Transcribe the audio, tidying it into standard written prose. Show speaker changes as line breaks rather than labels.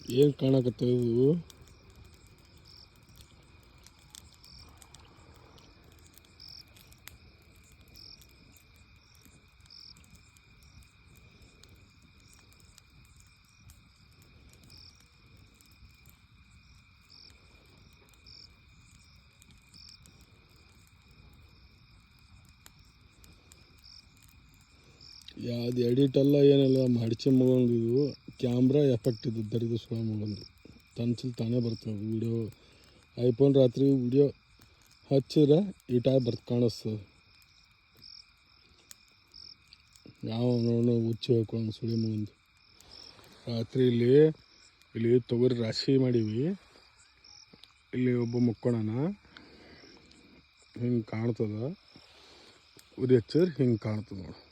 ಏನು ಕಾಣಕತ್ತ ಇವು? ಯಾವ್ದು ಎಡಿಟ್ ಅಲ್ಲ ಏನಿಲ್ಲ, ಮಡ್ಚಿ ಮಗೊಂಡಿದ್ವು. ಕ್ಯಾಮ್ರಾ ಎಫೆಕ್ಟ್ ಇದ್ದು ದರಿದು ಸುಳ ಮಗೊಂಡು ತನ್ಸಿಲ್ ತಾನೇ ಬರ್ತದೆ ವೀಡಿಯೋ. ಐಫೋನ್ ರಾತ್ರಿ ವೀಡಿಯೋ ಹಚ್ಚಿದ್ರೆ ಈ ಟೈಪ್ ಕಾಣಿಸ್ತದೆ. ಯಾವ ನೋಡೋ ಹುಚ್ಚಿ ಹೋಗ್ಕೊಂಡು ಸುಳಿ ಮಗೊಂಡು ರಾತ್ರಿ ಇಲ್ಲಿ ತೊಗರಿ ರಾಶಿ ಮಾಡೀವಿ. ಇಲ್ಲಿ ಒಬ್ಬ ಮುಕ್ಕೋಣನ ಹಿಂಗೆ ಕಾಣ್ತದ, ಉರಿ ಹಚ್ಚಿದ್ರೆ ಹಿಂಗೆ ಕಾಣ್ತದೆ ನೋಡಿ.